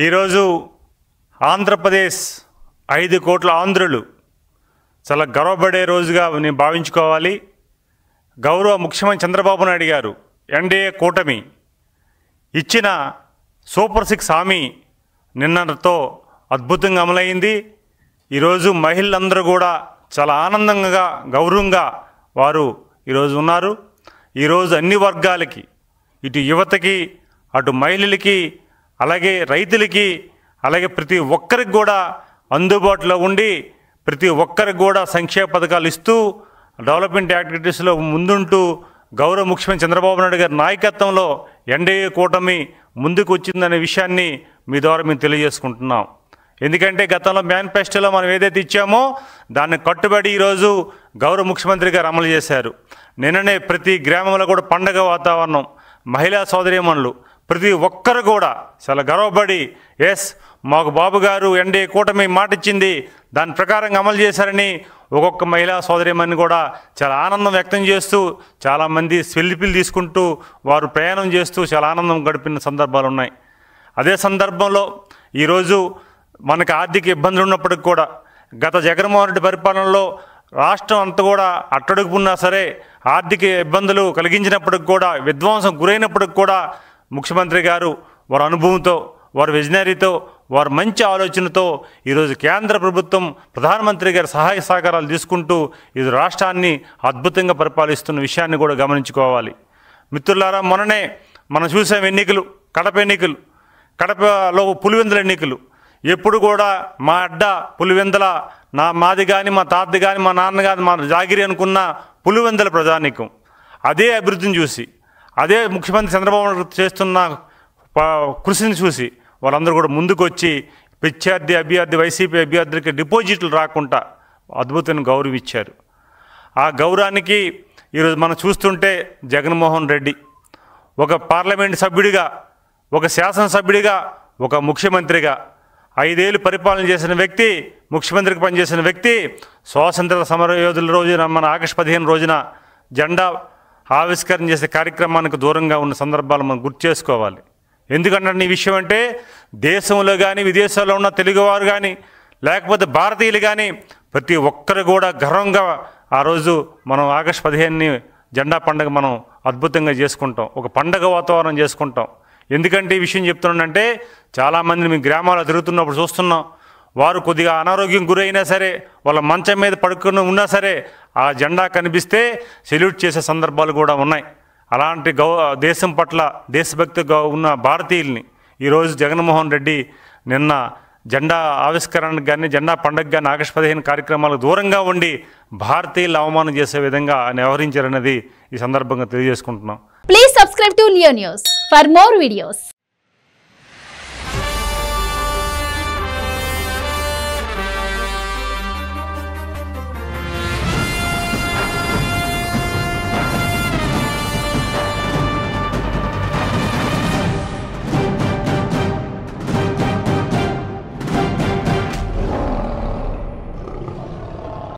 ఈరోజు ఆంధ్రప్రదేశ్ 5 కోట్ల ఆంధ్రులు చాలా గర్వపడే రోజుగా నేను భావించుకోవాలి. గౌరవ ముఖ్యమంత్రి చంద్రబాబు నాయుడు గారు ఎన్డీఏ కూటమి ఇచ్చిన సూపర్ 6 హామీ నిన్నతో అద్భుతంగా అమలైంది. ఈరోజు మహిళలందరూ కూడా చాలా ఆనందంగా గౌరవంగా వారు ఈరోజు ఉన్నారు. ఈరోజు అన్ని వర్గాలకి, ఇటు యువతకి, అటు మహిళలకి, అలాగే రైతులకి, అలాగే ప్రతి ఒక్కరికి కూడా అందుబాటులో ఉండి ప్రతి ఒక్కరికి కూడా సంక్షేమ పథకాలు ఇస్తూ డెవలప్మెంట్ యాక్టివిటీస్లో ముందుంటూ గౌరవ ముఖ్యమంత్రి చంద్రబాబు నాయుడు గారి నాయకత్వంలో ఎన్డీఏ కూటమి ముందుకు వచ్చిందనే విషయాన్ని మీ ద్వారా మేము తెలియజేసుకుంటున్నాం. ఎందుకంటే గతంలో మేనిఫెస్టోలో మనం ఏదైతే ఇచ్చామో దాన్ని కట్టుబడి ఈరోజు గౌరవ ముఖ్యమంత్రి గారు అమలు చేశారు. నిన్ననే ప్రతి గ్రామంలో కూడా పండగ వాతావరణం, మహిళా సోదరీమణులు ప్రతి ఒక్కరు కూడా చాలా గర్వపడి ఎస్ మాకు బాబు గారు ఎన్డీఏ కూటమి మాట ఇచ్చింది, దాని ప్రకారంగా అమలు చేశారని ఒక్కొక్క మహిళా సోదరీమణిని కూడా చాలా ఆనందం వ్యక్తం చేస్తూ చాలామంది సెల్ఫీలు తీసుకుంటూ వారు ప్రయాణం చేస్తూ చాలా ఆనందం గడిపిన సందర్భాలు ఉన్నాయి. అదే సందర్భంలో ఈరోజు మనకు ఆర్థిక ఇబ్బందులు ఉన్నప్పటికి కూడా గత జగన్మోహన్ రెడ్డి పరిపాలనలో రాష్ట్రం అంతా కూడా అట్టడుగున్నా సరే ఆర్థిక ఇబ్బందులు కలిగించినప్పటికి కూడా విధ్వంసం గురైనప్పటికి కూడా ముఖ్యమంత్రి గారు వారి అనుభవంతో, వారి విజనరీతో, వారి మంచి ఆలోచనతో ఈరోజు కేంద్ర ప్రభుత్వం ప్రధానమంత్రి గారి సహాయ సహకారాలు తీసుకుంటూ ఇది రాష్ట్రాన్ని అద్భుతంగా పరిపాలిస్తున్న విషయాన్ని కూడా గమనించుకోవాలి. మిత్రులారా, మొన్ననే మనం చూసాం ఎన్నికలు, కడపలో పులివెందుల ఎన్నికలు. ఎప్పుడు కూడా మా అడ్డ పులివెందుల, మాది కానీ మా తాతది కానీ మా నాన్న కానీ మా జాగిరి అనుకున్న పులివెందుల ప్రజానీకం అదే అభివృద్ధిని చూసి, అదే ముఖ్యమంత్రి చంద్రబాబు నాయుడు చేస్తున్న కృషిని చూసి వాళ్ళందరూ కూడా ముందుకు వచ్చి అభ్యర్థి వైసీపీ అభ్యర్థులకి డిపాజిట్లు రాకుండా అద్భుతమైన గౌరవం ఇచ్చారు. ఆ గౌరవానికి ఈరోజు మనం చూస్తుంటే జగన్మోహన్ రెడ్డి ఒక పార్లమెంట్ సభ్యుడిగా, ఒక శాసనసభ్యుడిగా, ఒక ముఖ్యమంత్రిగా 5 ఏళ్ళు పరిపాలన చేసిన వ్యక్తి, ముఖ్యమంత్రికి పనిచేసిన వ్యక్తి స్వాతంత్ర సమరయోధుల రోజున మన ఆగస్టు 15 రోజున జెండా ఆవిష్కరణ చేసే కార్యక్రమానికి దూరంగా ఉన్న సందర్భాలు మనం గుర్తు చేసుకోవాలి. ఎందుకంటే ఈ విషయం అంటే దేశంలో కానీ విదేశాల్లో ఉన్న తెలుగువారు కానీ లేకపోతే భారతీయులు కానీ ప్రతి ఒక్కరు కూడా గర్వంగా ఆ రోజు మనం ఆగస్టు 15ని జెండా పండుగ మనం అద్భుతంగా చేసుకుంటాం, ఒక పండగ వాతావరణం చేసుకుంటాం. ఎందుకంటే ఈ విషయం చెప్తున్నానంటే చాలామందిని మీ గ్రామాల్లో తిరుగుతున్నప్పుడు చూస్తున్నాం, వారు కొద్దిగా అనారోగ్యం గురైనా సరే, వాళ్ళ మంచం మీద పడుకుని ఉన్నా సరే ఆ జెండా కనిపిస్తే సెల్యూట్ చేసే సందర్భాలు కూడా ఉన్నాయి. అలాంటి దేశం పట్ల దేశభక్తిగా ఉన్న భారతీయుల్ని ఈరోజు జగన్మోహన్ రెడ్డి నిన్న జెండా ఆవిష్కరణకు కానీ జెండా పండుగ కానీ ఆగస్టు 15 కార్యక్రమాలకు దూరంగా ఉండి భారతీయులు అవమానం చేసే విధంగా ఆయన వ్యవహరించారన్నది ఈ సందర్భంగా తెలియజేసుకుంటున్నాం. Please subscribe to Leo news for more videos.